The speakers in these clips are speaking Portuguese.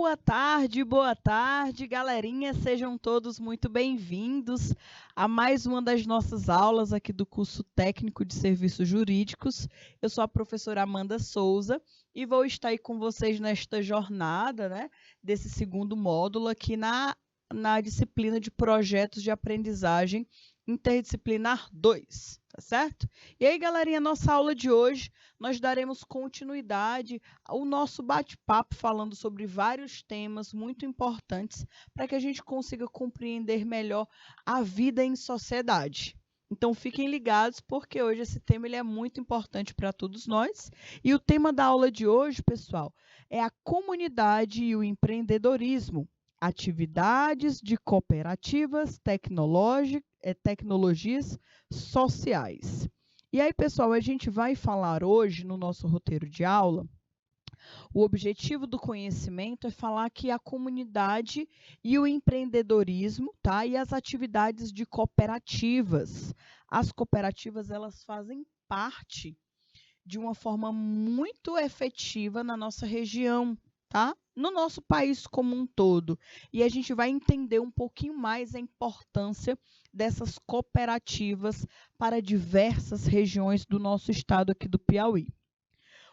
Boa tarde, galerinha. Sejam todos muito bem-vindos a mais uma das nossas aulas aqui do curso técnico de serviços jurídicos. Eu sou a professora Amanda Souza e vou estar aí com vocês nesta jornada, né, desse segundo módulo aqui na disciplina de projetos de aprendizagem interdisciplinar 2, tá certo? E aí, galerinha, nossa aula de hoje, nós daremos continuidade ao nosso bate-papo falando sobre vários temas muito importantes para que a gente consiga compreender melhor a vida em sociedade. Então, fiquem ligados, porque hoje esse tema ele é muito importante para todos nós. E o tema da aula de hoje, pessoal, é a comunidade e o empreendedorismo, atividades de cooperativas tecnologias sociais. E aí, pessoal, a gente vai falar hoje no nosso roteiro de aula. O objetivo do conhecimento é falar que a comunidade e o empreendedorismo, tá? E as atividades de cooperativas. As cooperativas, elas fazem parte de uma forma muito efetiva na nossa região, tá? No nosso país como um todo. E a gente vai entender um pouquinho mais a importância dessas cooperativas para diversas regiões do nosso estado aqui do Piauí.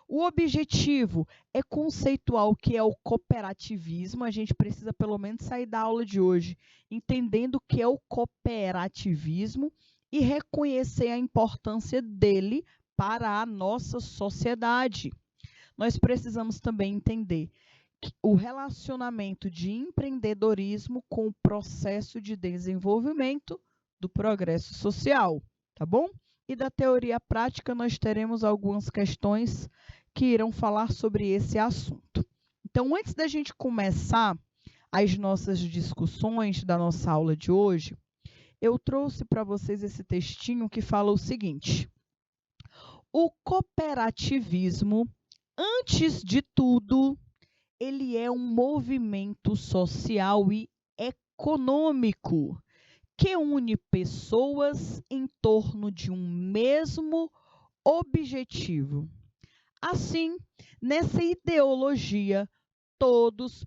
O objetivo é conceituar o que é o cooperativismo. A gente precisa pelo menos sair da aula de hoje entendendo o que é o cooperativismo e reconhecer a importância dele para a nossa sociedade. Nós precisamos também entender o relacionamento de empreendedorismo com o processo de desenvolvimento do progresso social, tá bom? E da teoria prática nós teremos algumas questões que irão falar sobre esse assunto. Então, antes da gente começar as nossas discussões da nossa aula de hoje, eu trouxe para vocês esse textinho que fala o seguinte: o cooperativismo, antes de tudo, ele é um movimento social e econômico que une pessoas em torno de um mesmo objetivo. Assim, nessa ideologia, todos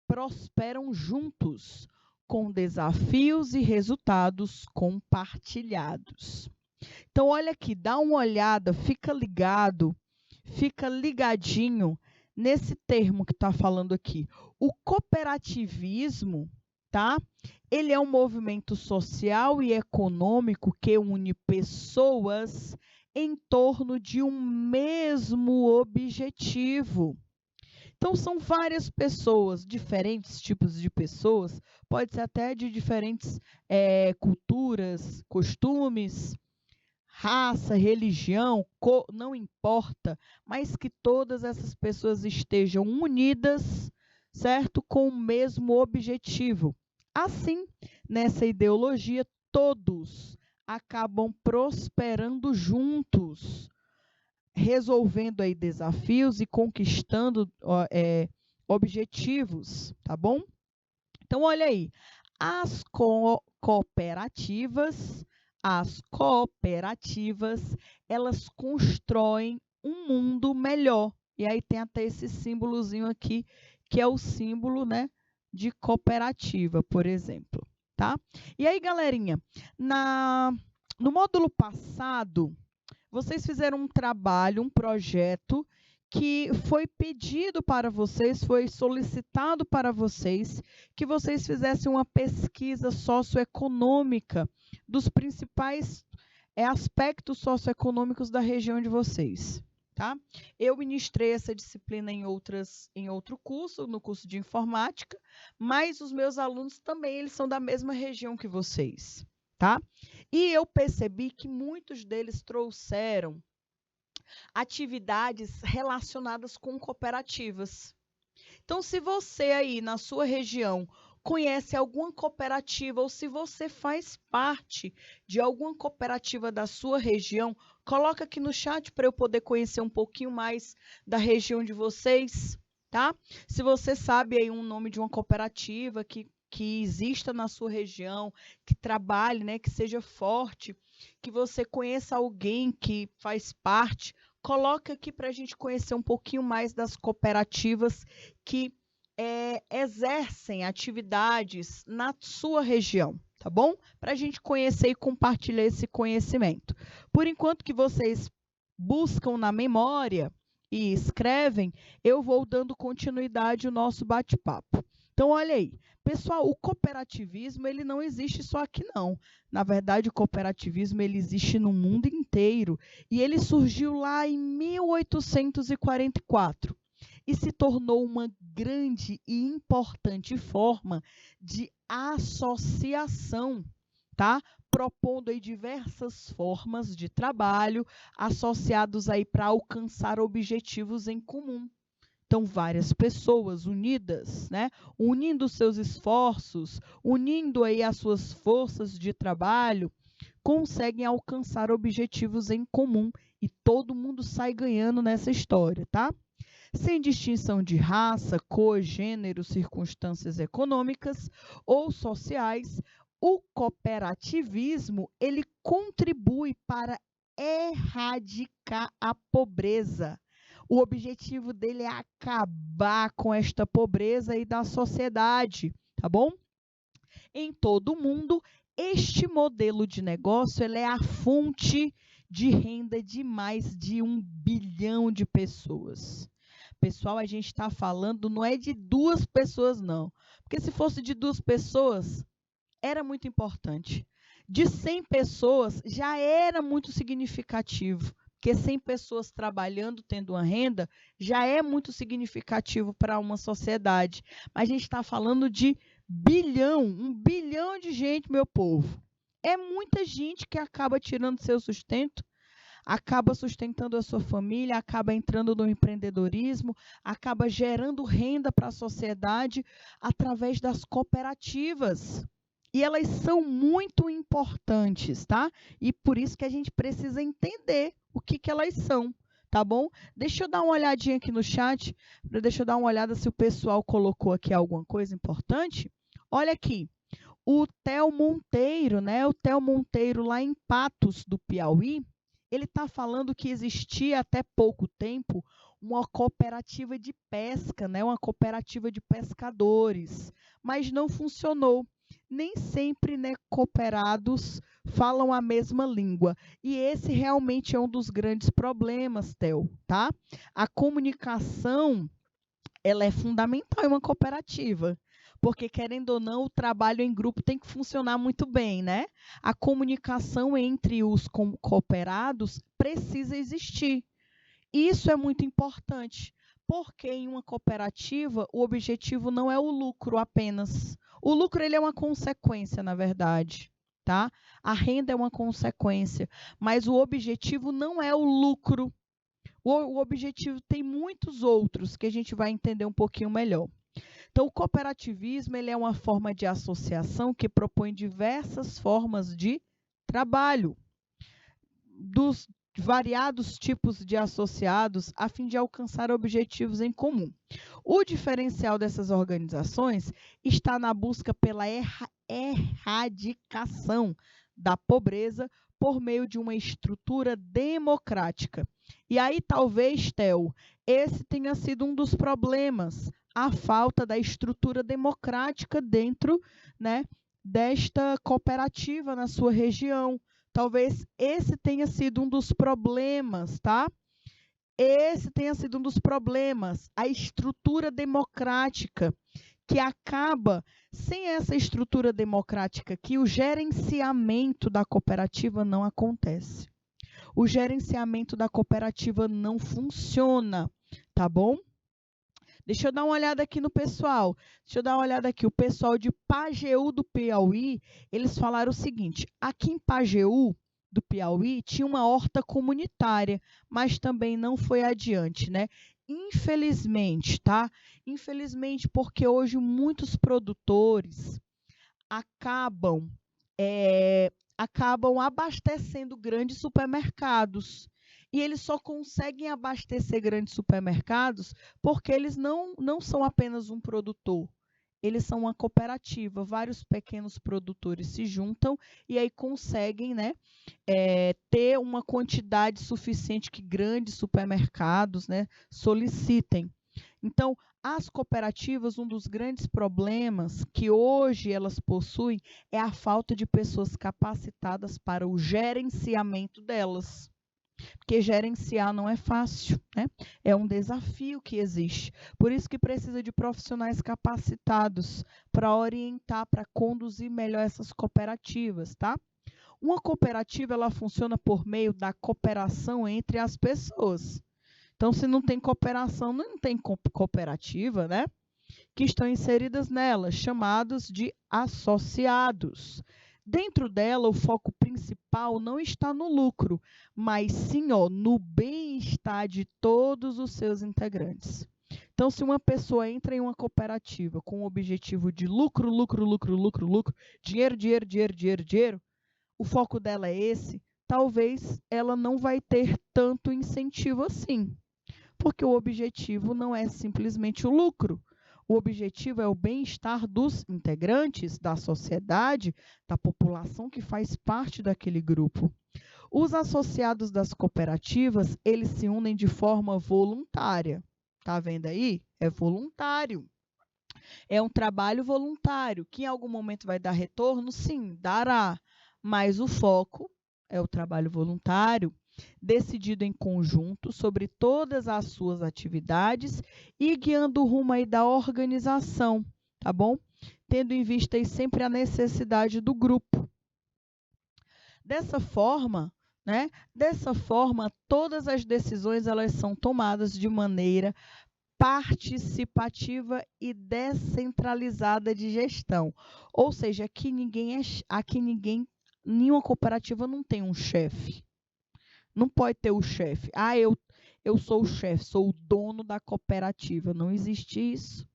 prosperam juntos, com desafios e resultados compartilhados. Então, olha aqui, dá uma olhada, fica ligado, fica ligadinho nesse termo que está falando aqui. O cooperativismo, tá? Ele é um movimento social e econômico que une pessoas em torno de um mesmo objetivo. Então, são várias pessoas, diferentes tipos de pessoas, pode ser até de diferentes culturas, costumes, raça, religião, cor, não importa, mas que todas essas pessoas estejam unidas, certo? Com o mesmo objetivo. Assim, nessa ideologia, todos acabam prosperando juntos, resolvendo aí desafios e conquistando objetivos, tá bom? Então, olha aí, as cooperativas, elas constroem um mundo melhor. E aí tem até esse símbolozinho aqui, que é o símbolo, né, de cooperativa, por exemplo, tá? E aí, galerinha, no módulo passado, vocês fizeram um trabalho, um projeto que foi pedido para vocês, foi solicitado para vocês, que vocês fizessem uma pesquisa socioeconômica dos principais aspectos socioeconômicos da região de vocês, tá? Eu ministrei essa disciplina em outro curso, no curso de informática, mas os meus alunos também, eles são da mesma região que vocês, tá? E eu percebi que muitos deles trouxeram atividades relacionadas com cooperativas. Então, se você aí na sua região conhece alguma cooperativa ou se você faz parte de alguma cooperativa da sua região, coloca aqui no chat para eu poder conhecer um pouquinho mais da região de vocês, tá? Se você sabe aí um nome de uma cooperativa que exista na sua região, que trabalhe, né, que seja forte, que você conheça alguém que faz parte, coloca aqui para a gente conhecer um pouquinho mais das cooperativas que exercem atividades na sua região, tá bom? Para a gente conhecer e compartilhar esse conhecimento. Por enquanto que vocês buscam na memória e escrevem, eu vou dando continuidade ao nosso bate-papo. Então, olha aí, pessoal, o cooperativismo ele não existe só aqui não. Na verdade, o cooperativismo ele existe no mundo inteiro e ele surgiu lá em 1844 e se tornou uma grande e importante forma de associação, tá? Propondo aí diversas formas de trabalho associados aí para alcançar objetivos em comum. Então, várias pessoas unidas, né? Unindo seus esforços, unindo aí as suas forças de trabalho, conseguem alcançar objetivos em comum e todo mundo sai ganhando nessa história, tá? Sem distinção de raça, cor, gênero, circunstâncias econômicas ou sociais, o cooperativismo ele contribui para erradicar a pobreza. O objetivo dele é acabar com esta pobreza aí da sociedade, tá bom? Em todo o mundo, este modelo de negócio ele é a fonte de renda de mais de 1 bilhão de pessoas. Pessoal, a gente está falando, não é de 2 pessoas, não. Porque se fosse de 2 pessoas, era muito importante. De 100 pessoas, já era muito significativo. Porque 100 pessoas trabalhando, tendo uma renda, já é muito significativo para uma sociedade. Mas a gente está falando de bilhão, 1 bilhão de gente, meu povo. É muita gente que acaba tirando seu sustento, acaba sustentando a sua família, acaba entrando no empreendedorismo, acaba gerando renda para a sociedade através das cooperativas. E elas são muito importantes, tá? E por isso que a gente precisa entender o que elas são, tá bom? Deixa eu dar uma olhadinha aqui no chat, deixa eu dar uma olhada se o pessoal colocou aqui alguma coisa importante. Olha aqui, o Theo Monteiro, né? O Theo Monteiro lá em Patos, do Piauí, ele está falando que existia até pouco tempo uma cooperativa de pesca, né? Uma cooperativa de pescadores, mas não funcionou. Nem sempre, né, cooperados falam a mesma língua. E esse realmente é um dos grandes problemas, Theo, tá? A comunicação, ela é fundamental em uma cooperativa. Porque, querendo ou não, o trabalho em grupo tem que funcionar muito bem, né? A comunicação entre os cooperados precisa existir. Isso é muito importante, porque em uma cooperativa o objetivo não é o lucro apenas. O lucro ele é uma consequência, na verdade, tá? A renda é uma consequência, mas o objetivo não é o lucro. O objetivo tem muitos outros que a gente vai entender um pouquinho melhor. Então, o cooperativismo ele é uma forma de associação que propõe diversas formas de trabalho dos variados tipos de associados a fim de alcançar objetivos em comum. O diferencial dessas organizações está na busca pela erradicação da pobreza por meio de uma estrutura democrática. E aí, talvez, Theo, esse tenha sido um dos problemas, a falta da estrutura democrática dentro, né, desta cooperativa na sua região. Talvez esse tenha sido um dos problemas, tá? Esse tenha sido um dos problemas, a estrutura democrática, que acaba, sem essa estrutura democrática aqui, o gerenciamento da cooperativa não acontece. O gerenciamento da cooperativa não funciona, tá bom? Deixa eu dar uma olhada aqui no pessoal. Deixa eu dar uma olhada aqui. O pessoal de Pajeú do Piauí, eles falaram o seguinte: aqui em Pajeú do Piauí tinha uma horta comunitária, mas também não foi adiante, né? Infelizmente, tá? Infelizmente, porque hoje muitos produtores acabam abastecendo grandes supermercados. E eles só conseguem abastecer grandes supermercados porque eles não são apenas um produtor. Eles são uma cooperativa. Vários pequenos produtores se juntam e aí conseguem, né, ter uma quantidade suficiente que grandes supermercados, né, solicitem. Então, as cooperativas, um dos grandes problemas que hoje elas possuem é a falta de pessoas capacitadas para o gerenciamento delas. Porque gerenciar não é fácil, né? É um desafio que existe. Por isso que precisa de profissionais capacitados para orientar, para conduzir melhor essas cooperativas, tá? Uma cooperativa, ela funciona por meio da cooperação entre as pessoas. Então, se não tem cooperação, não tem cooperativa, né? Que estão inseridas nela, chamados de associados. Dentro dela, o foco principal não está no lucro, mas sim, no bem-estar de todos os seus integrantes. Então, se uma pessoa entra em uma cooperativa com o objetivo de lucro, dinheiro, dinheiro, dinheiro, dinheiro, dinheiro, o foco dela é esse, talvez ela não vai ter tanto incentivo assim, porque o objetivo não é simplesmente o lucro. O objetivo é o bem-estar dos integrantes da sociedade, da população que faz parte daquele grupo. Os associados das cooperativas, eles se unem de forma voluntária. Tá vendo aí? É voluntário. É um trabalho voluntário, que em algum momento vai dar retorno? Sim, dará. Mas o foco é o trabalho voluntário, decidido em conjunto sobre todas as suas atividades e guiando o rumo aí da organização, tá bom? Tendo em vista aí sempre a necessidade do grupo. Dessa forma, todas as decisões elas são tomadas de maneira participativa e descentralizada de gestão. Ou seja, nenhuma cooperativa não tem um chefe. Não pode ter o chefe. Eu sou o chefe, sou o dono da cooperativa. Não existe isso.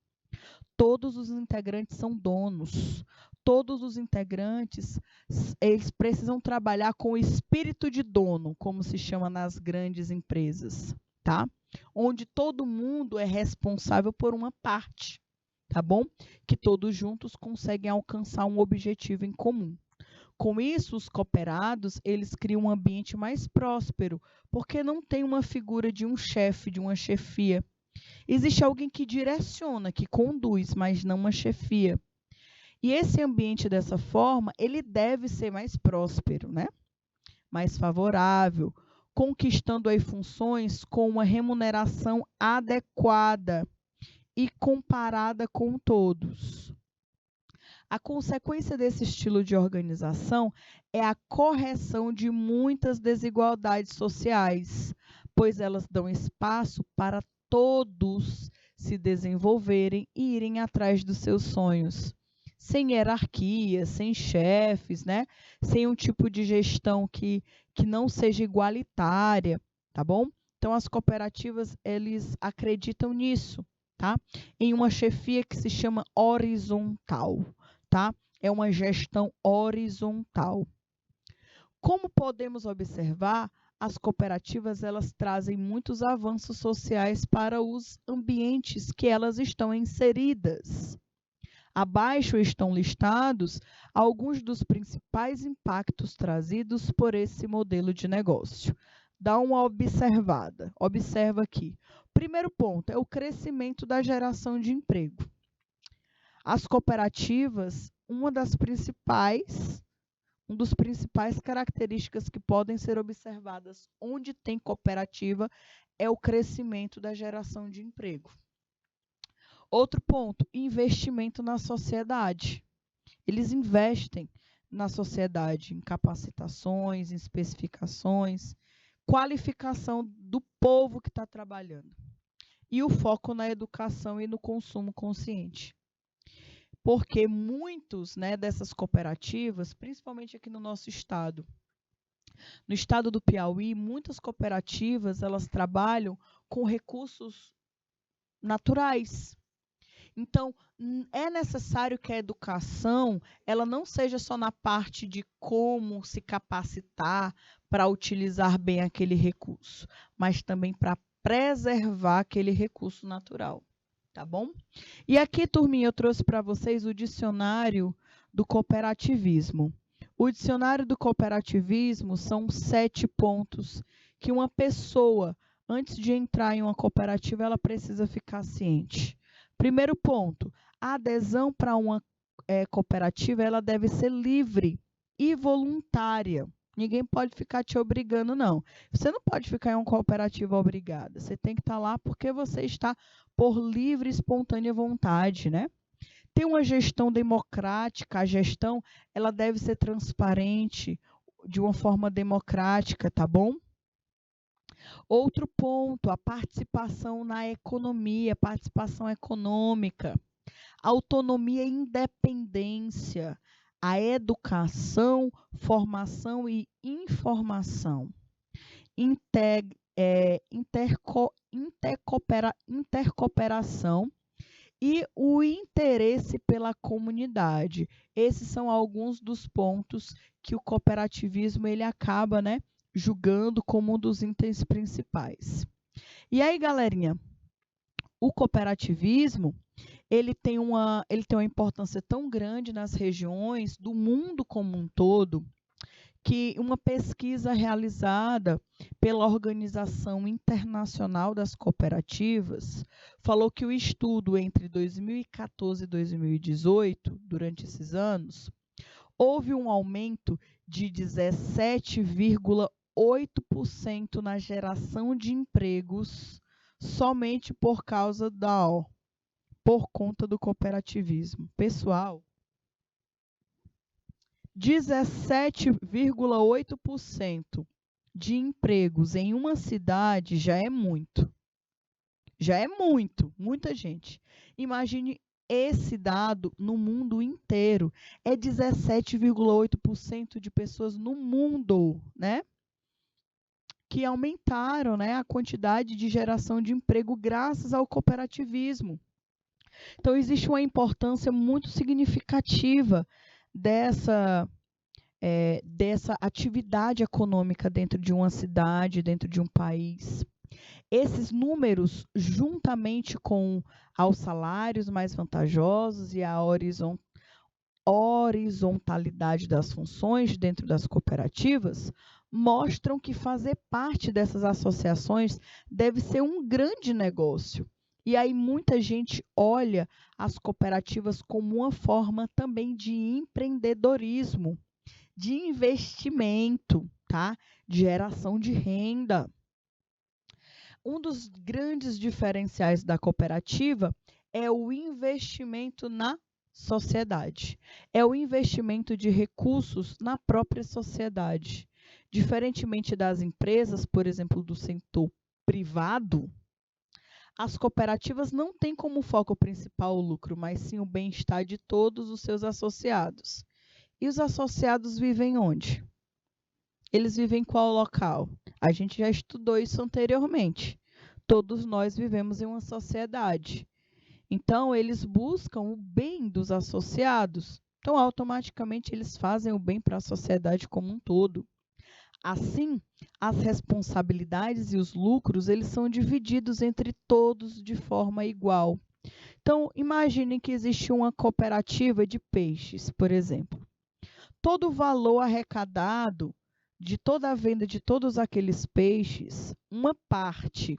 Todos os integrantes são donos. Todos os integrantes, eles precisam trabalhar com o espírito de dono, como se chama nas grandes empresas, tá? Onde todo mundo é responsável por uma parte, tá bom? Que todos juntos conseguem alcançar um objetivo em comum. Com isso, os cooperados, eles criam um ambiente mais próspero, porque não tem uma figura de um chefe, de uma chefia. Existe alguém que direciona, que conduz, mas não uma chefia. E esse ambiente, dessa forma, ele deve ser mais próspero, né? Mais favorável, conquistando aí funções com uma remuneração adequada e comparada com todos. A consequência desse estilo de organização é a correção de muitas desigualdades sociais, pois elas dão espaço para todos se desenvolverem e irem atrás dos seus sonhos, sem hierarquia, sem chefes, né? Sem um tipo de gestão que não seja igualitária, tá bom? Então, as cooperativas, eles acreditam nisso, tá? Em uma chefia que se chama horizontal. Tá? É uma gestão horizontal. Como podemos observar, as cooperativas elas trazem muitos avanços sociais para os ambientes que elas estão inseridas. Abaixo estão listados alguns dos principais impactos trazidos por esse modelo de negócio. Dá uma observada. Observa aqui. Primeiro ponto é o crescimento da geração de emprego. As cooperativas, uma dos principais características que podem ser observadas onde tem cooperativa é o crescimento da geração de emprego. Outro ponto, investimento na sociedade. Eles investem na sociedade em capacitações, em especificações, qualificação do povo que está trabalhando. E o foco na educação e no consumo consciente. Porque muitos, dessas cooperativas, principalmente aqui no nosso estado, no estado do Piauí, muitas cooperativas elas trabalham com recursos naturais. Então, é necessário que a educação ela não seja só na parte de como se capacitar para utilizar bem aquele recurso, mas também para preservar aquele recurso natural. Tá bom? E aqui, turminha, eu trouxe para vocês o dicionário do cooperativismo. O dicionário do cooperativismo são 7 pontos que uma pessoa antes de entrar em uma cooperativa, ela precisa ficar ciente. Primeiro ponto, a adesão para uma cooperativa, ela deve ser livre e voluntária. Ninguém pode ficar te obrigando, não. Você não pode ficar em uma cooperativa obrigada. Você tem que estar lá porque você está por livre e espontânea vontade, né? Tem uma gestão democrática, a gestão ela deve ser transparente, de uma forma democrática, tá bom? Outro ponto, a participação na economia, participação econômica, autonomia e independência, a educação, formação e informação, intercooperação e o interesse pela comunidade. Esses são alguns dos pontos que o cooperativismo ele acaba, né, julgando como um dos itens principais. E aí, galerinha, o cooperativismo ele tem uma importância tão grande nas regiões do mundo como um todo, que uma pesquisa realizada pela Organização Internacional das Cooperativas falou que o estudo entre 2014 e 2018, durante esses anos, houve um aumento de 17,8% na geração de empregos somente por conta do cooperativismo. Pessoal, 17,8% de empregos em uma cidade já é muito. Já é muito, muita gente. Imagine esse dado no mundo inteiro. É 17,8% de pessoas no mundo, né? Que aumentaram, né, a quantidade de geração de emprego graças ao cooperativismo. Então, existe uma importância muito significativa dessa atividade econômica dentro de uma cidade, dentro de um país. Esses números, juntamente com aos salários mais vantajosos e a horizontalidade das funções dentro das cooperativas, mostram que fazer parte dessas associações deve ser um grande negócio. E aí muita gente olha as cooperativas como uma forma também de empreendedorismo, de investimento, tá? De geração de renda. Um dos grandes diferenciais da cooperativa é o investimento na sociedade. É o investimento de recursos na própria sociedade. Diferentemente das empresas, por exemplo, do setor privado, as cooperativas não têm como foco principal o lucro, mas sim o bem-estar de todos os seus associados. E os associados vivem onde? Eles vivem em qual local? A gente já estudou isso anteriormente. Todos nós vivemos em uma sociedade. Então, eles buscam o bem dos associados. Então, automaticamente, eles fazem o bem para a sociedade como um todo. Assim, as responsabilidades e os lucros, eles são divididos entre todos de forma igual. Então, imagine que existe uma cooperativa de peixes, por exemplo. Todo o valor arrecadado de toda a venda de todos aqueles peixes, uma parte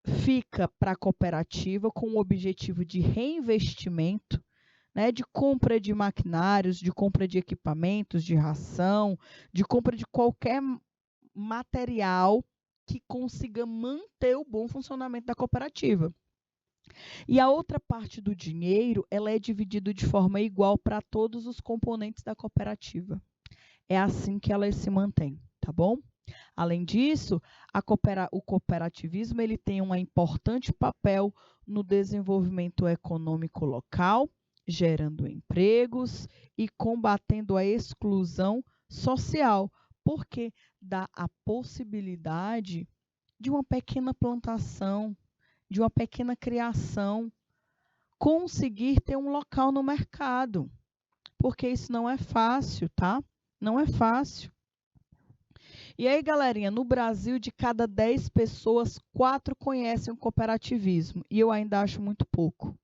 fica para a cooperativa com o objetivo de reinvestimento, né, de compra de maquinários, de compra de equipamentos, de ração, de compra de qualquer material que consiga manter o bom funcionamento da cooperativa. E a outra parte do dinheiro, ela é dividida de forma igual para todos os componentes da cooperativa. É assim que ela se mantém, tá bom? Além disso, o cooperativismo ele tem um importante papel no desenvolvimento econômico local, gerando empregos e combatendo a exclusão social, porque dá a possibilidade de uma pequena plantação, de uma pequena criação, conseguir ter um local no mercado, porque isso não é fácil, tá? Não é fácil. E aí, galerinha, no Brasil, de cada 10 pessoas, 4 conhecem o cooperativismo. E eu ainda acho muito pouco.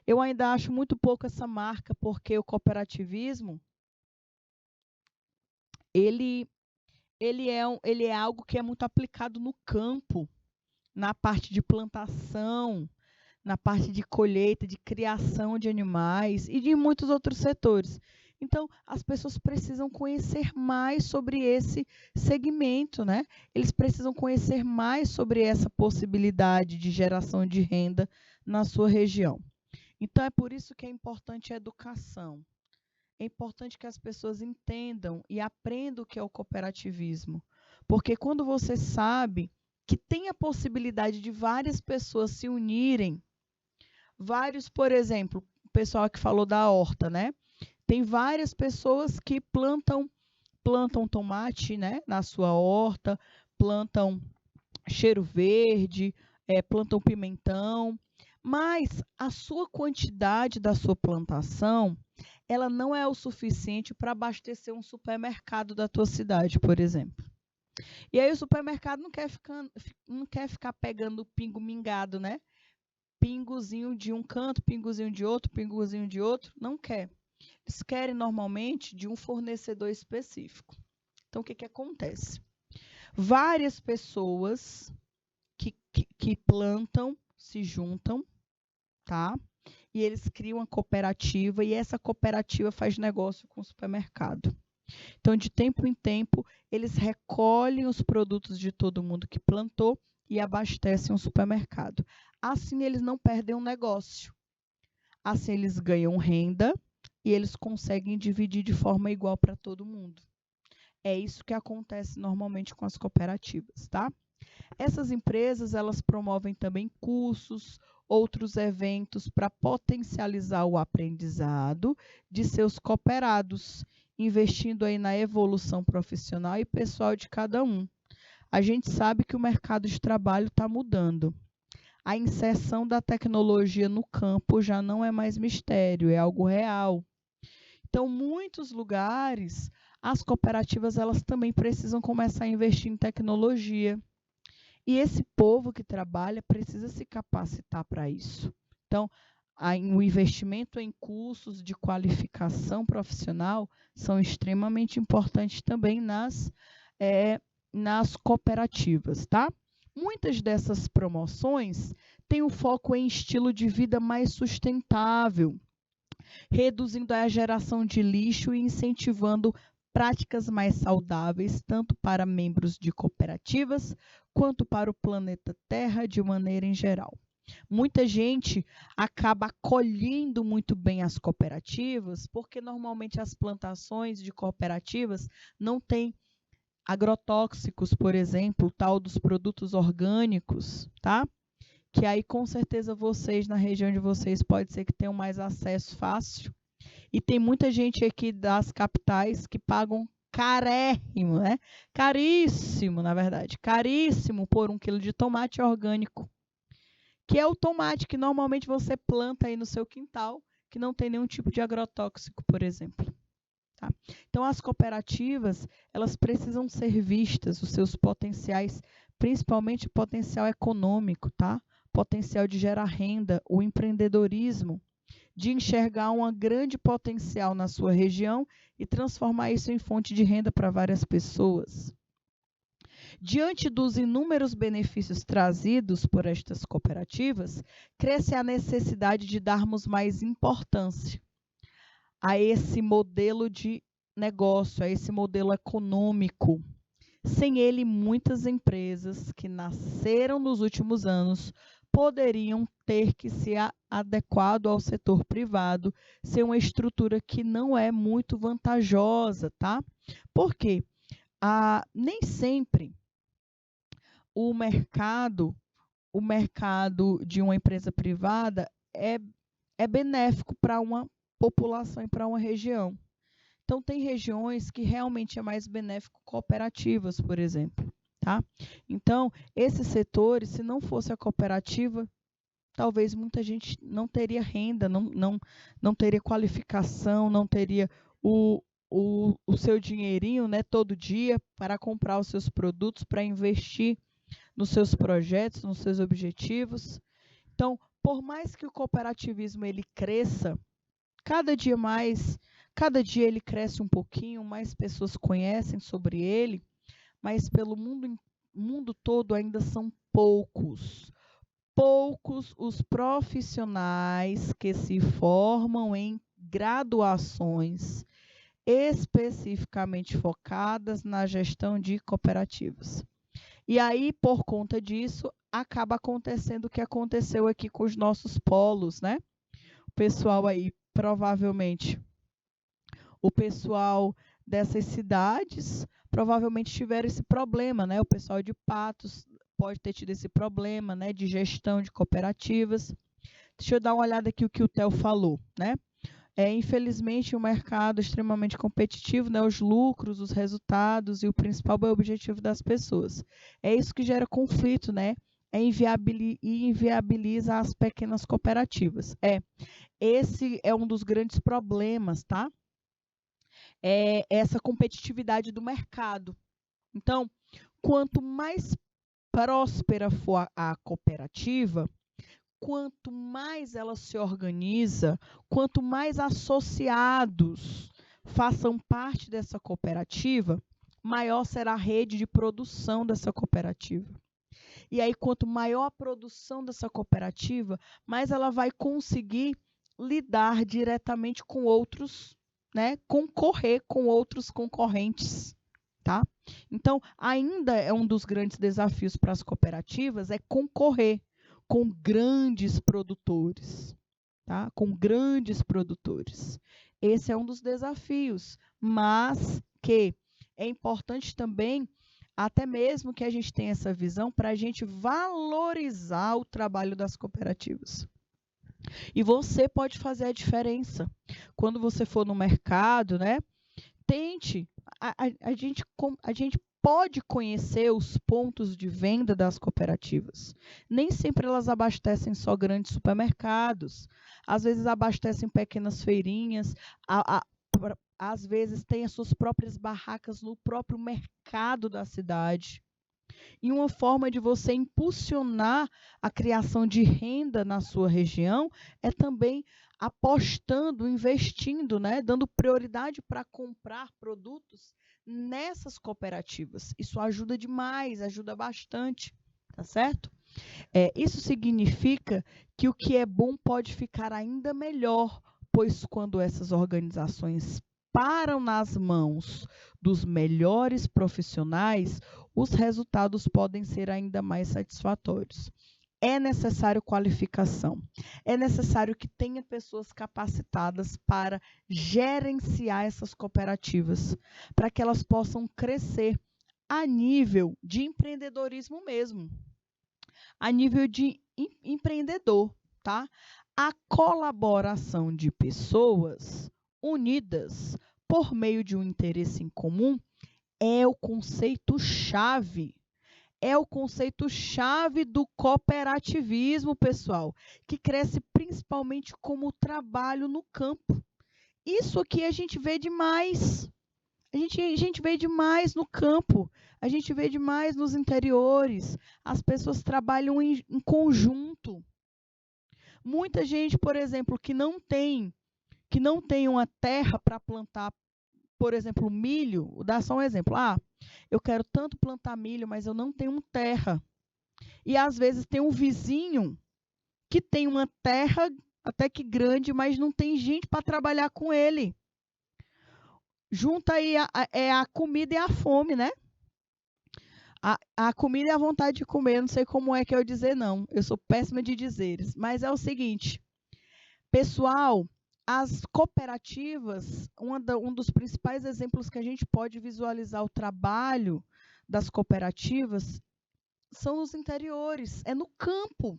Eu ainda acho muito pouco essa marca, porque o cooperativismo, ele ele é algo que é muito aplicado no campo, na parte de plantação, na parte de colheita, de criação de animais e de muitos outros setores. Então, as pessoas precisam conhecer mais sobre esse segmento, né? Eles precisam conhecer mais sobre essa possibilidade de geração de renda na sua região. Então, é por isso que é importante a educação. É importante que as pessoas entendam e aprendam o que é o cooperativismo. Porque quando você sabe que tem a possibilidade de várias pessoas se unirem, por exemplo, o pessoal que falou da horta, né? Tem várias pessoas que plantam tomate, né, na sua horta, plantam cheiro verde, plantam pimentão, mas a sua quantidade da sua plantação, ela não é o suficiente para abastecer um supermercado da tua cidade, por exemplo. E aí o supermercado não quer ficar pegando pingo mingado, né? Pingozinho de um canto, pingozinho de outro, não quer. Eles querem normalmente de um fornecedor específico. Então, o que acontece? Várias pessoas que plantam se juntam, tá? E eles criam uma cooperativa e essa cooperativa faz negócio com o supermercado. Então, de tempo em tempo, eles recolhem os produtos de todo mundo que plantou e abastecem o supermercado. Assim, eles não perdem o negócio. Assim, eles ganham renda e eles conseguem dividir de forma igual para todo mundo. É isso que acontece normalmente com as cooperativas, tá? Essas empresas, elas promovem também cursos, outros eventos para potencializar o aprendizado de seus cooperados, investindo aí na evolução profissional e pessoal de cada um. A gente sabe que o mercado de trabalho está mudando. A inserção da tecnologia no campo já não é mais mistério, é algo real. Então, muitos lugares, as cooperativas elas também precisam começar a investir em tecnologia. E esse povo que trabalha precisa se capacitar para isso. Então, o investimento em cursos de qualificação profissional são extremamente importantes também nas cooperativas, tá? Muitas dessas promoções têm o foco em estilo de vida mais sustentável, reduzindo a geração de lixo e incentivando práticas mais saudáveis, tanto para membros de cooperativas, quanto para o planeta Terra de maneira em geral. Muita gente acaba acolhendo muito bem as cooperativas, porque normalmente as plantações de cooperativas não têm agrotóxicos, por exemplo, tal dos produtos orgânicos, tá? Que aí com certeza vocês, na região de vocês, pode ser que tenham mais acesso fácil. E tem muita gente aqui das capitais que pagam carérrimo, né? Caríssimo, na verdade, caríssimo por 1 quilo de tomate orgânico, que é o tomate que normalmente você planta aí no seu quintal, que não tem nenhum tipo de agrotóxico, por exemplo. Tá? Então, as cooperativas, elas precisam ser vistas, os seus potenciais, principalmente o potencial econômico, tá? Potencial de gerar renda, o empreendedorismo, de enxergar um grande potencial na sua região e transformar isso em fonte de renda para várias pessoas. Diante dos inúmeros benefícios trazidos por estas cooperativas, cresce a necessidade de darmos mais importância a esse modelo de negócio, a esse modelo econômico. Sem ele, muitas empresas que nasceram nos últimos anos poderiam ter que se adequado ao setor privado, ser uma estrutura que não é muito vantajosa, tá? Por quê? Nem sempre o mercado de uma empresa privada é benéfico para uma população e para uma região. Então, tem regiões que realmente é mais benéfico cooperativas, por exemplo. Tá? Então, esses setores, se não fosse a cooperativa, talvez muita gente não teria renda, não teria qualificação, não teria o seu dinheirinho, né, todo dia para comprar os seus produtos, para investir nos seus projetos, nos seus objetivos. Então, por mais que o cooperativismo ele cresça, cada dia ele cresce um pouquinho, mais pessoas conhecem sobre ele, mas pelo mundo todo ainda são poucos os profissionais que se formam em graduações especificamente focadas na gestão de cooperativas. E aí, por conta disso, acaba acontecendo o que aconteceu aqui com os nossos polos, né? O pessoal aí, provavelmente, o pessoal dessas cidades provavelmente tiveram esse problema, né? O pessoal de Patos pode ter tido esse problema, né, de gestão de cooperativas. Deixa eu dar uma olhada aqui o que o Theo falou, né? Infelizmente, o mercado é extremamente competitivo, né? Os lucros, os resultados e o principal é o objetivo das pessoas. É isso que gera conflito, né? Inviabiliza as pequenas cooperativas. Esse é um dos grandes problemas, tá? É essa competitividade do mercado. Então, quanto mais próspera for a cooperativa, quanto mais ela se organiza, quanto mais associados façam parte dessa cooperativa, maior será a rede de produção dessa cooperativa. E aí, quanto maior a produção dessa cooperativa, mais ela vai conseguir lidar diretamente com outros, né? Concorrer com outros concorrentes. Tá? Então, ainda é um dos grandes desafios para as cooperativas é concorrer com grandes produtores, tá? Com grandes produtores. Esse é um dos desafios, mas que é importante também, até mesmo que a gente tenha essa visão para a gente valorizar o trabalho das cooperativas. E você pode fazer a diferença. Quando você for no mercado, né? Tente. A gente pode conhecer os pontos de venda das cooperativas. Nem sempre elas abastecem só grandes supermercados. Às vezes abastecem pequenas feirinhas. Às vezes têm as suas próprias barracas no próprio mercado da cidade. E uma forma de você impulsionar a criação de renda na sua região é também apostando, investindo, né, dando prioridade para comprar produtos nessas cooperativas. Isso ajuda demais, ajuda bastante, tá certo? Isso significa que o que é bom pode ficar ainda melhor, pois quando essas organizações param nas mãos dos melhores profissionais, os resultados podem ser ainda mais satisfatórios. É necessário qualificação, é necessário que tenha pessoas capacitadas para gerenciar essas cooperativas, para que elas possam crescer a nível de empreendedorismo mesmo, a nível de empreendedor, tá? A colaboração de pessoas unidas por meio de um interesse em comum é o conceito-chave. É o conceito-chave do cooperativismo, pessoal, que cresce principalmente como trabalho no campo. Isso aqui a gente vê demais. A gente vê demais no campo, a gente vê demais nos interiores. As pessoas trabalham em conjunto. Muita gente, por exemplo, que não tem uma terra para plantar, por exemplo, milho, vou dar só um exemplo. Eu quero tanto plantar milho, mas eu não tenho terra. E às vezes tem um vizinho que tem uma terra até que grande, mas não tem gente para trabalhar com ele. Junta aí a comida e a fome, né? A comida e a vontade de comer, não sei como é que eu dizer não. Eu sou péssima de dizeres. Mas é o seguinte, pessoal, as cooperativas, um dos principais exemplos que a gente pode visualizar o trabalho das cooperativas são nos interiores, é no campo,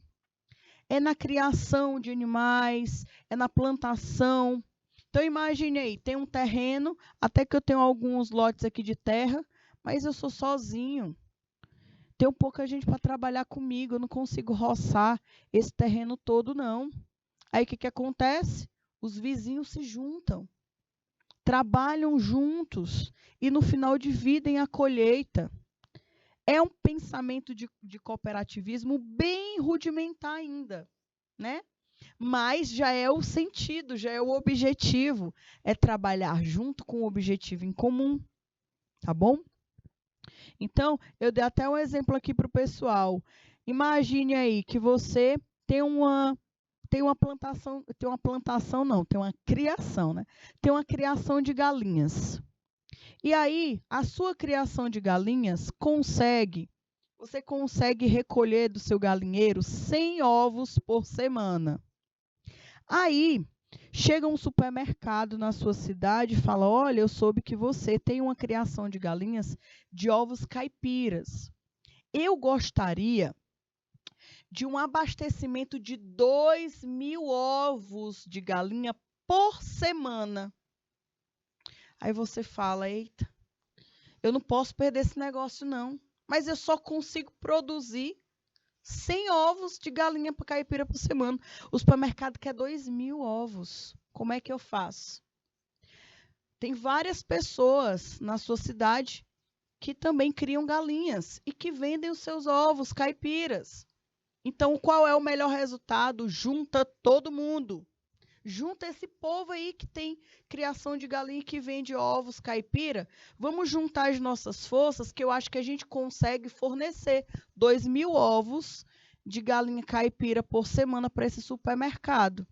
é na criação de animais, é na plantação. Então, imagine aí, tem um terreno, até que eu tenho alguns lotes aqui de terra, mas eu sou sozinho. Tem pouca gente para trabalhar comigo, eu não consigo roçar esse terreno todo, não. Aí, o que acontece? Os vizinhos se juntam, trabalham juntos e, no final, dividem a colheita. É um pensamento de cooperativismo bem rudimentar ainda, né? Mas já é o sentido, já é o objetivo, é trabalhar junto com o objetivo em comum, tá bom? Então, eu dei até um exemplo aqui para o pessoal. Imagine aí que você tem uma plantação não, tem uma criação, né? Tem uma criação de galinhas. E aí, a sua criação de galinhas você consegue recolher do seu galinheiro 100 ovos por semana. Aí, chega um supermercado na sua cidade e fala: olha, eu soube que você tem uma criação de galinhas de ovos caipiras. Eu gostaria de um abastecimento de 2.000 ovos de galinha por semana. Aí você fala: eita, eu não posso perder esse negócio não, mas eu só consigo produzir 100 ovos de galinha para caipira por semana. O supermercado quer 2.000 ovos. Como é que eu faço? Tem várias pessoas na sua cidade que também criam galinhas e que vendem os seus ovos caipiras. Então, qual é o melhor resultado? Junta todo mundo. Junta esse povo aí que tem criação de galinha e que vende ovos caipira. Vamos juntar as nossas forças, que eu acho que a gente consegue fornecer 2.000 ovos de galinha caipira por semana para esse supermercado.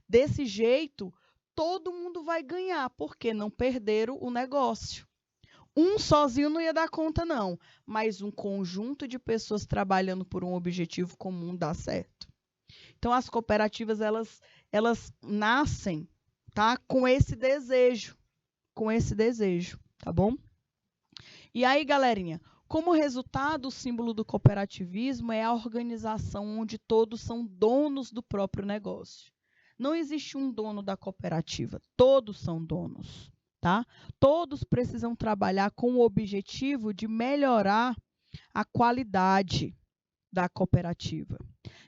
Desse jeito, todo mundo vai ganhar, porque não perderam o negócio. Um sozinho não ia dar conta, não, mas um conjunto de pessoas trabalhando por um objetivo comum dá certo. Então, as cooperativas, elas nascem, tá, com esse desejo, tá bom? E aí, galerinha, como resultado, o símbolo do cooperativismo é a organização onde todos são donos do próprio negócio. Não existe um dono da cooperativa, todos são donos, tá? Todos precisam trabalhar com o objetivo de melhorar a qualidade da cooperativa.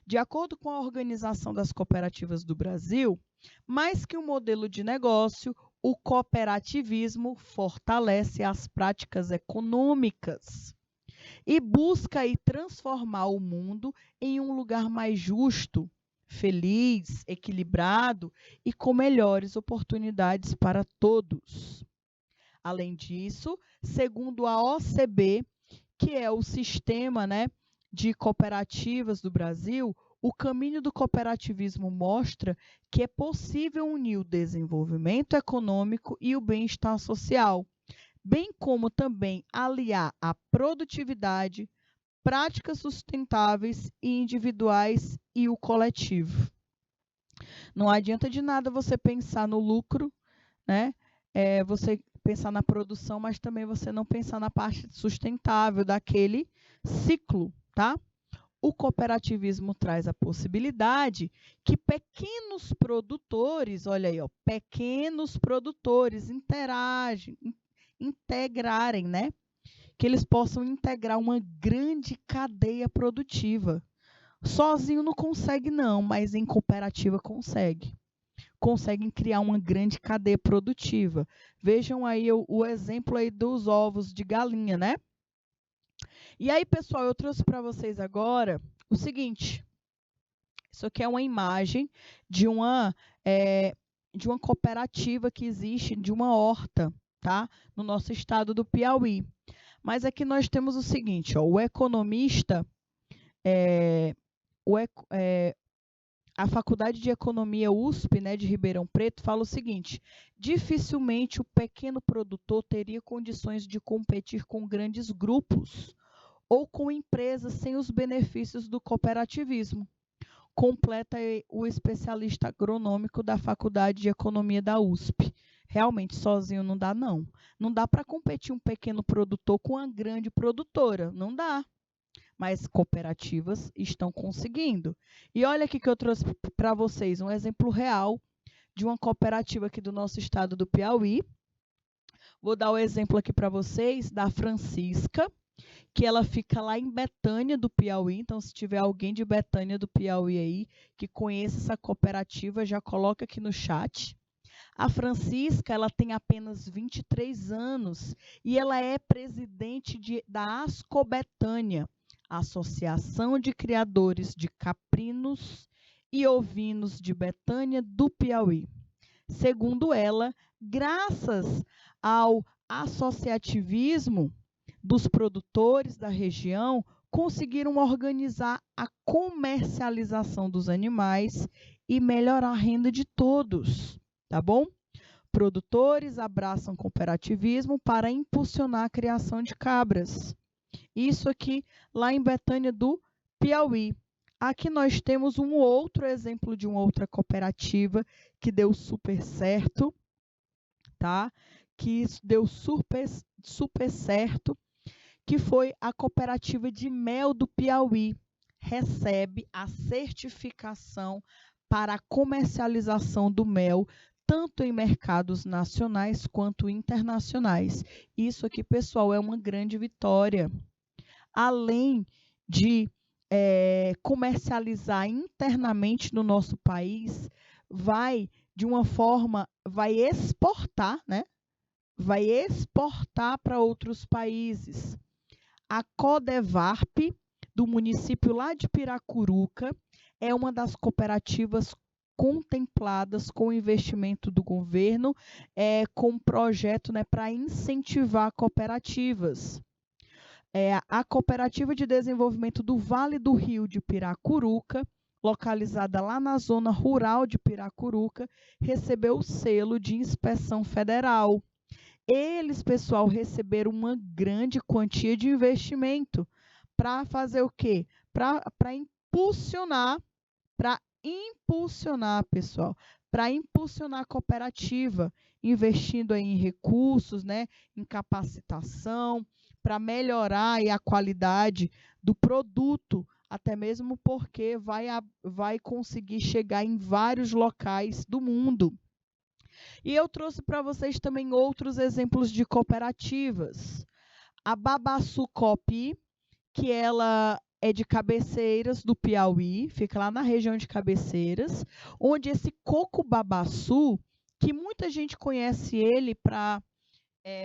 De acordo com a Organização das Cooperativas do Brasil, mais que um modelo de negócio, o cooperativismo fortalece as práticas econômicas e busca aí transformar o mundo em um lugar mais justo, feliz, equilibrado e com melhores oportunidades para todos. Além disso, segundo a OCB, que é o sistema, né, de cooperativas do Brasil, o caminho do cooperativismo mostra que é possível unir o desenvolvimento econômico e o bem-estar social, bem como também aliar a produtividade, práticas sustentáveis e individuais e o coletivo. Não adianta de nada você pensar no lucro, né? Você pensar na produção, mas também você não pensar na parte sustentável daquele ciclo, tá? O cooperativismo traz a possibilidade que pequenos produtores, olha aí, ó, pequenos produtores integrarem, né? Que eles possam integrar uma grande cadeia produtiva. Sozinho não consegue não, mas em cooperativa consegue. Conseguem criar uma grande cadeia produtiva. Vejam aí o exemplo aí dos ovos de galinha, né? E aí, pessoal, eu trouxe para vocês agora o seguinte. Isso aqui é uma imagem de uma cooperativa que existe, de uma horta, tá? No nosso estado do Piauí. Mas aqui nós temos o seguinte, ó, o economista, a Faculdade de Economia USP, né, de Ribeirão Preto, fala o seguinte: dificilmente o pequeno produtor teria condições de competir com grandes grupos ou com empresas sem os benefícios do cooperativismo. Completa o especialista agronômico da Faculdade de Economia da USP. Realmente, sozinho não dá, não. Não dá para competir um pequeno produtor com uma grande produtora. Não dá. Mas cooperativas estão conseguindo. E olha aqui que eu trouxe para vocês um exemplo real de uma cooperativa aqui do nosso estado do Piauí. Vou dar o exemplo aqui para vocês da Francisca, que ela fica lá em Betânia do Piauí. Então, se tiver alguém de Betânia do Piauí aí que conheça essa cooperativa, já coloca aqui no chat. A Francisca, ela tem apenas 23 anos e ela é presidente da Ascobetânia, Associação de Criadores de Caprinos e Ovinos de Betânia do Piauí. Segundo ela, graças ao associativismo, dos produtores da região conseguiram organizar a comercialização dos animais e melhorar a renda de todos, tá bom? Produtores abraçam cooperativismo para impulsionar a criação de cabras. Isso aqui lá em Betânia do Piauí. Aqui nós temos um outro exemplo de uma outra cooperativa que deu super certo, tá? Que deu super certo, que foi a cooperativa de mel do Piauí. Recebe a certificação para a comercialização do mel, tanto em mercados nacionais quanto internacionais. Isso aqui, pessoal, é uma grande vitória. Além de comercializar internamente no nosso país, vai exportar, né? Vai exportar para outros países. A Codevarp, do município lá de Piracuruca, é uma das cooperativas contempladas com o investimento do governo, com um projeto, né, para incentivar cooperativas. A Cooperativa de Desenvolvimento do Vale do Rio de Piracuruca, localizada lá na zona rural de Piracuruca, recebeu o selo de inspeção federal. Eles, pessoal, receberam uma grande quantia de investimento para fazer o quê? Para impulsionar, pessoal, para impulsionar a cooperativa, investindo aí em recursos, né, em capacitação, para melhorar aí a qualidade do produto, até mesmo porque vai conseguir chegar em vários locais do mundo. E eu trouxe para vocês também outros exemplos de cooperativas. A Babaçu Copi, que ela é de Cabeceiras do Piauí, fica lá na região de Cabeceiras, onde esse coco babaçu, que muita gente conhece ele para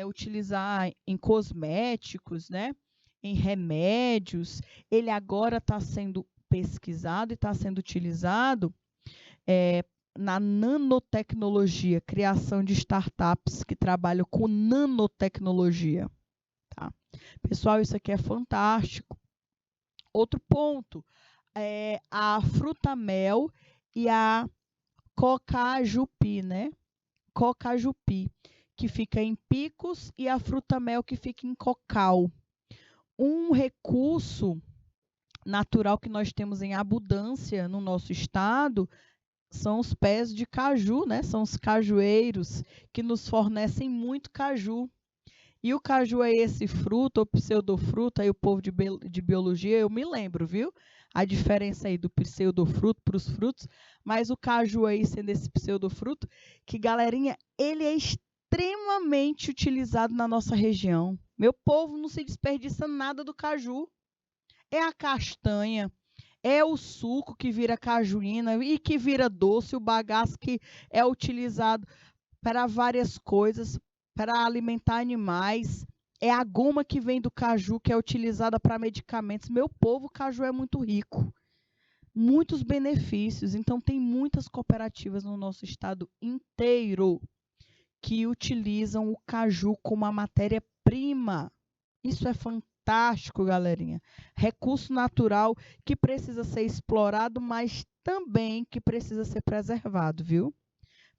utilizar em cosméticos, né? Em remédios, ele agora está sendo pesquisado e está sendo utilizado na nanotecnologia, criação de startups que trabalham com nanotecnologia. Tá? Pessoal, isso aqui é fantástico. Outro ponto é a Frutamel e a Cocajupi, né? Cocajupi, que fica em Picos, e a Frutamel, que fica em Cocal. Um recurso natural que nós temos em abundância no nosso estado são os pés de caju, né? São os cajueiros que nos fornecem muito caju. E o caju é esse fruto ou pseudofruto, aí o povo de biologia, eu me lembro, viu? A diferença aí do pseudofruto para os frutos, mas o caju aí sendo esse pseudofruto, que, galerinha, ele é extremamente utilizado na nossa região. Meu povo, não se desperdiça nada do caju. É a castanha, é o suco que vira cajuína e que vira doce, o bagaço que é utilizado para várias coisas, para alimentar animais. É a goma que vem do caju, que é utilizada para medicamentos. Meu povo, o caju é muito rico. Muitos benefícios. Então, tem muitas cooperativas no nosso estado inteiro que utilizam o caju como a matéria-prima. Isso é fantástico, galerinha. Recurso natural que precisa ser explorado, mas também que precisa ser preservado, viu?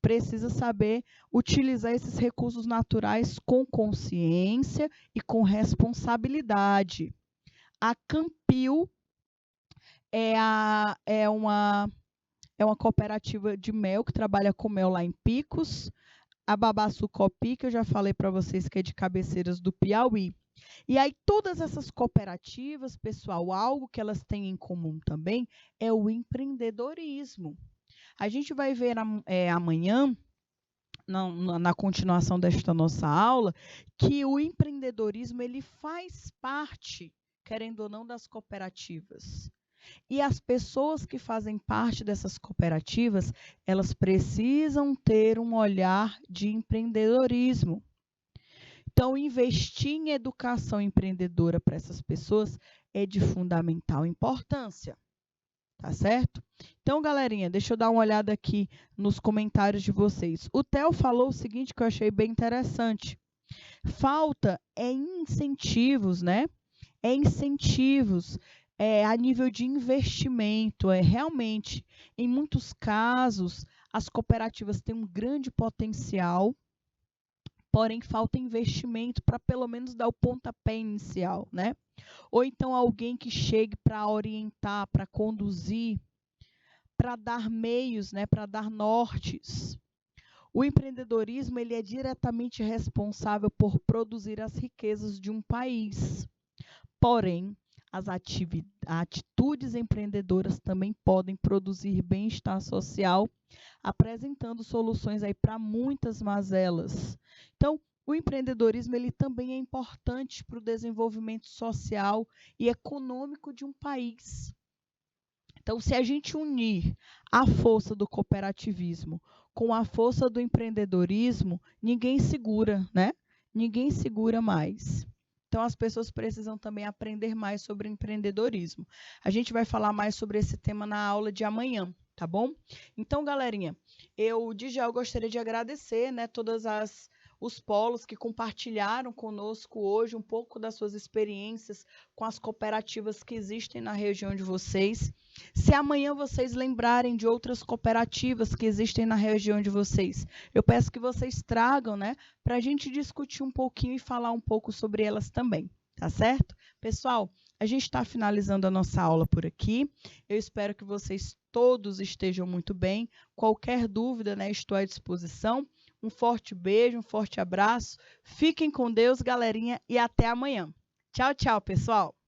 Precisa saber utilizar esses recursos naturais com consciência e com responsabilidade. A Campil é uma cooperativa de mel que trabalha com mel lá em Picos. A Babaçu Copi, que eu já falei para vocês que é de Cabeceiras do Piauí. E aí todas essas cooperativas, pessoal, algo que elas têm em comum também é o empreendedorismo. A gente vai ver amanhã, na continuação desta nossa aula, que o empreendedorismo ele faz parte, querendo ou não, das cooperativas. E as pessoas que fazem parte dessas cooperativas, elas precisam ter um olhar de empreendedorismo. Então, investir em educação empreendedora para essas pessoas é de fundamental importância. Tá certo? Então, galerinha, deixa eu dar uma olhada aqui nos comentários de vocês. O Theo falou o seguinte que eu achei bem interessante. Falta incentivos, né? Incentivos a nível de investimento. Realmente, em muitos casos, as cooperativas têm um grande potencial, porém falta investimento para pelo menos dar o pontapé inicial, né? Ou então alguém que chegue para orientar, para conduzir, para dar meios, né? Para dar nortes. O empreendedorismo ele é diretamente responsável por produzir as riquezas de um país. Porém, as atitudes empreendedoras também podem produzir bem-estar social, apresentando soluções aí para muitas mazelas. Então, o empreendedorismo ele também é importante para o desenvolvimento social e econômico de um país. Então, se a gente unir a força do cooperativismo com a força do empreendedorismo, ninguém segura, né? Ninguém segura mais. Então, as pessoas precisam também aprender mais sobre empreendedorismo. A gente vai falar mais sobre esse tema na aula de amanhã, tá bom? Então, galerinha, eu gostaria de agradecer, né, os polos que compartilharam conosco hoje um pouco das suas experiências com as cooperativas que existem na região de vocês. Se amanhã vocês lembrarem de outras cooperativas que existem na região de vocês, eu peço que vocês tragam, né, para a gente discutir um pouquinho e falar um pouco sobre elas também, tá certo? Pessoal, a gente está finalizando a nossa aula por aqui. Eu espero que vocês todos estejam muito bem. Qualquer dúvida, né, estou à disposição. Um forte beijo, um forte abraço. Fiquem com Deus, galerinha, e até amanhã. Tchau, tchau, pessoal!